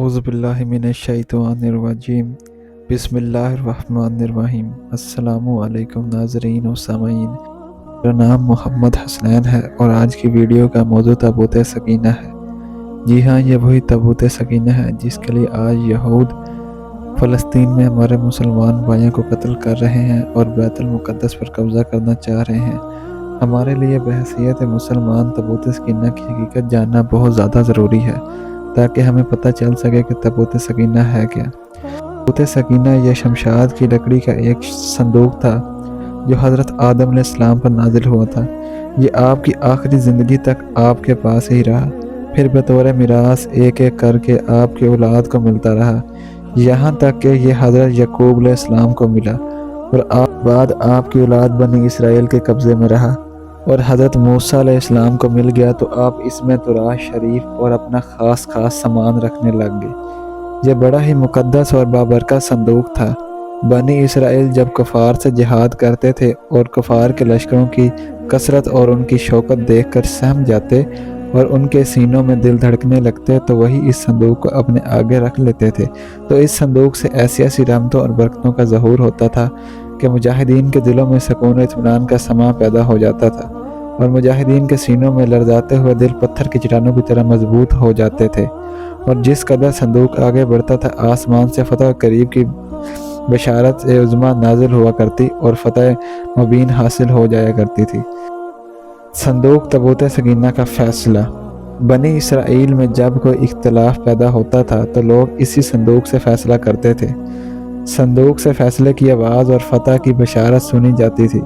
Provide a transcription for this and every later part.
अऊज़ु बिल्लाहि मिनश्शैतानिर्रजीम बिस्मिल्लाहिर्रहमानिर्रहीम। अस्सलामु अलैकुम नाज़रीन और सामीन। मेरा नाम मोहम्मद हसनैन है और आज की वीडियो का मौजू ताबूत सकीना है। जी हाँ, ये वही ताबूत सकीना है जिसके लिए आज यहूद फ़लस्तीन में हमारे मुसलमान भाइयों को कत्ल कर रहे हैं और बैतुल मुक़द्दस पर कब्ज़ा करना चाह रहे हैं। हमारे लिए बहैसियत मुसलमान ताबूत सकीना की हकीकत जानना बहुत ज़्यादा ज़रूरी है ताकि हमें पता चल सके कि ताबूत सकीना है क्या। ताबूत सकीना यह शमशाद की लकड़ी का एक संदूक था जो हज़रत आदम अलैहिस्सलाम पर नाजिल हुआ था। ये आपकी आखिरी ज़िंदगी तक आपके पास ही रहा, फिर बतौर मिरास एक एक करके आपकी औलाद को मिलता रहा, यहाँ तक कि यह हज़रत यकूब अलैहिस्सलाम को मिला और बाद आपकी औलाद बनी इसराइल के कब्ज़े में रहा और हज़रत मूसा अलैहिस्सलाम को मिल गया तो आप इसमें तुराश शरीफ और अपना ख़ास सामान रखने लग गए। यह बड़ा ही मुक़द्दस और बाबरकत संदूक था। बनी इसराइल जब कुफ़ार से जिहाद करते थे और कुफ़ार के लश्करों की कसरत और उनकी शौकत देखकर सहम जाते और उनके सीनों में दिल धड़कने लगते तो वही इस संदूक को अपने आगे रख लेते थे। तो इस संदूक से ऐसी ऐसी रहमतों और बरकतों का ज़हूर होता था कि मुजाहिदीन के दिलों में सुकून और इत्मीनान का समा पैदा हो जाता था और मुजाहिदीन के सीनों में लरज़ाते हुए दिल पत्थर की चट्टानों की तरह मजबूत हो जाते थे। और जिस कदर संदूक आगे बढ़ता था, आसमान से फ़तह करीब की बशारत उज़्मा नाजिल हुआ करती और फ़तह मुबीन हासिल हो जाया करती थी। संदूक ताबूत सकीना का फ़ैसला। बनी इसराइल में जब कोई इख्तिलाफ पैदा होता था तो लोग इसी संदूक से फ़ैसला करते थे। संदूक से फ़ैसले की आवाज़ और फ़तह की बशारत सुनी जाती थी।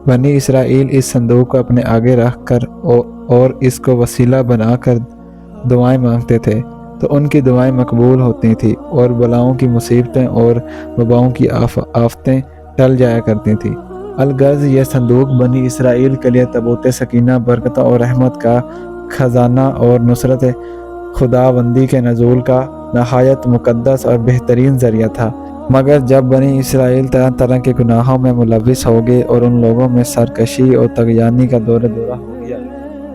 बनी इसराइल इस संदूक को अपने आगे रख कर और इसको वसीला बनाकर दुआएं मांगते थे तो उनकी दुआएं मकबूल होती थी और बलाओं की मुसीबतें और वबाओं की आफतें टल जाया करती थी। अलगर्ज़ यह संदूक बनी इसराइल के लिए ताबूत सकीना, बरकत और रहमत का ख़जाना और नुसरत खुदाबंदी के नज़ूल का नहायत मुक़द्दस और बेहतरीन ज़रिया था। मगर जब बनी इसराइल तरह तरह के गुनाहों में मुलविस हो गए और उन लोगों में सरकशी और तग़यानी का दौरा हो गया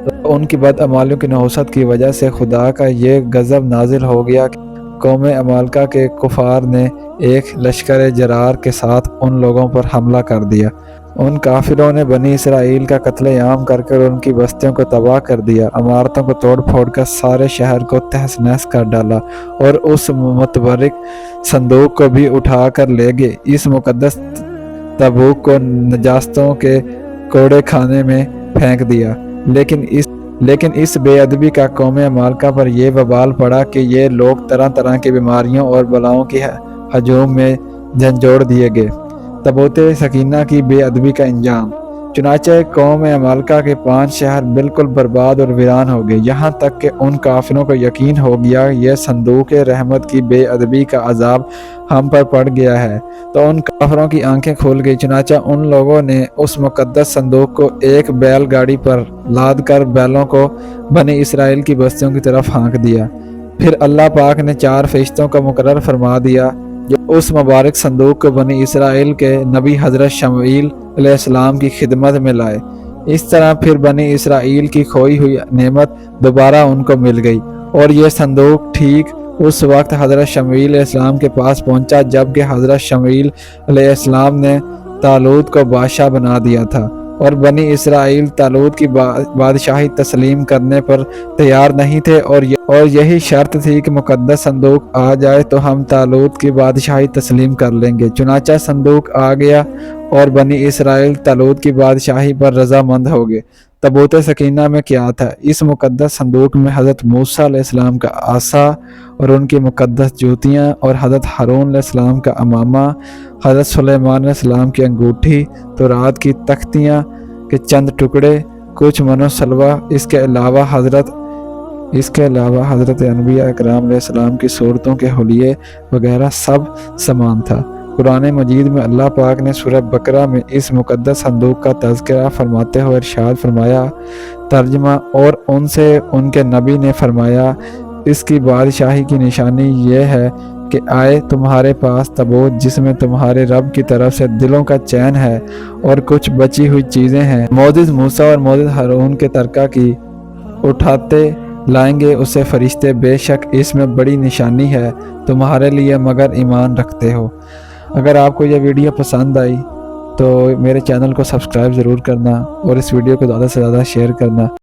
तो उनकी बदअमालियों की नहुसत की वजह से खुदा का ये गज़ब नाजिल हो गया कि कौम अमालका के कुफ़ार ने एक लश्कर जरार के साथ उन लोगों पर हमला कर दिया। उन काफिरों ने बनी इसराइल का कत्लेआम करके उनकी बस्तियों को तबाह कर दिया, इमारतों को तोड़ फोड़ कर सारे शहर को तहस नहस कर डाला और उस मुतबरिक संदूक को भी उठा कर ले गए। इस मुक़द्दस तबूक को नजास्तों के कोड़े खाने में फेंक दिया। लेकिन इस बेअदबी का कौम अमालका पर यह वबाल पड़ा कि ये लोग तरह तरह की बीमारियों और बलाओं के हजूम में झंझोड़ दिए गए। ताबूत सकीना की बेअदबी का इंजाम। चुनाचे कौम अमालका के 5 शहर बिल्कुल बर्बाद और वीरान हो गए, यहाँ तक कि उन काफिरों को यकीन हो गया यह संदूक रहमत की बेअदबी का अजाब हम पर पड़ गया है। तो उन काफिरों की आंखें खुल गई। चुनाचा उन लोगों ने उस मुक़द्दस संदूक को एक बैलगाड़ी पर लाद कर बैलों को बनी इसराइल की बस्तियों की तरफ हाँक दिया। फिर अल्लाह पाक ने 4 फरिश्तों का मुकर्रर फरमा दिया जो उस मुबारक संदूक को बनी इसराइल के नबी हज़रत शमूएल अलैहिस्सलाम की खिदमत में लाए। इस तरह फिर बनी इसराइल की खोई हुई नेमत दोबारा उनको मिल गई और यह संदूक ठीक उस वक्त हज़रत शमूएल अलैहिस्सलाम के पास पहुंचा जबकि हज़रत शमूएल अलैहिस्सलाम ने तालूत को बादशाह बना दिया था और बनी इसराइल तालूत की बादशाही तस्लीम करने पर तैयार नहीं थे और यही शर्त थी कि मुक़द्दस संदूक आ जाए तो हम तालूत की बादशाही तस्लीम कर लेंगे। चुनाचा संदूक आ गया और बनी इसराइल तालूत की बादशाही पर रजामंद हो गए। ताबूत सकीना में क्या था? इस मुक़द्दस संदूक में हज़रत मूसा अलैहिस्सलाम का आसा और उनकी मुक़द्दस जूतियाँ और हज़रत हारून अलैहिस्सलाम का अमामा, हज़रत सुलेमान अलैहिस्सलाम की अंगूठी, तौरात की तख्तियाँ के चंद टुकड़े, कुछ मनोसलवा, इसके अलावा हज़रत अनबिया इकराम अलैहिस्सलाम की सूरतों के हुलिये वगैरह सब सामान था। कुरान मजीद में अल्लाह पाक ने सूरह बकरा में इस मुक़द्दस संदूक का तज़किरा फरमाते हुए इरशाद फरमाया, तर्जमा, और उनसे उनके नबी ने फरमाया इसकी बादशाही की निशानी ये है कि आए तुम्हारे पास तबूत जिसमें तुम्हारे रब की तरफ से दिलों का चैन है और कुछ बची हुई चीज़ें हैं। मोजिज़ मूसा और मोजिज़ हारून के तरका की उठाते لائیں گے اسے فرشتے، بے شک اس میں بڑی نشانی ہے تمہارے لیے مگر ایمان رکھتے ہو۔ اگر آپ کو یہ ویڈیو پسند آئی تو میرے چینل کو سبسکرائب ضرور کرنا اور اس ویڈیو کو زیادہ سے زیادہ شیئر کرنا۔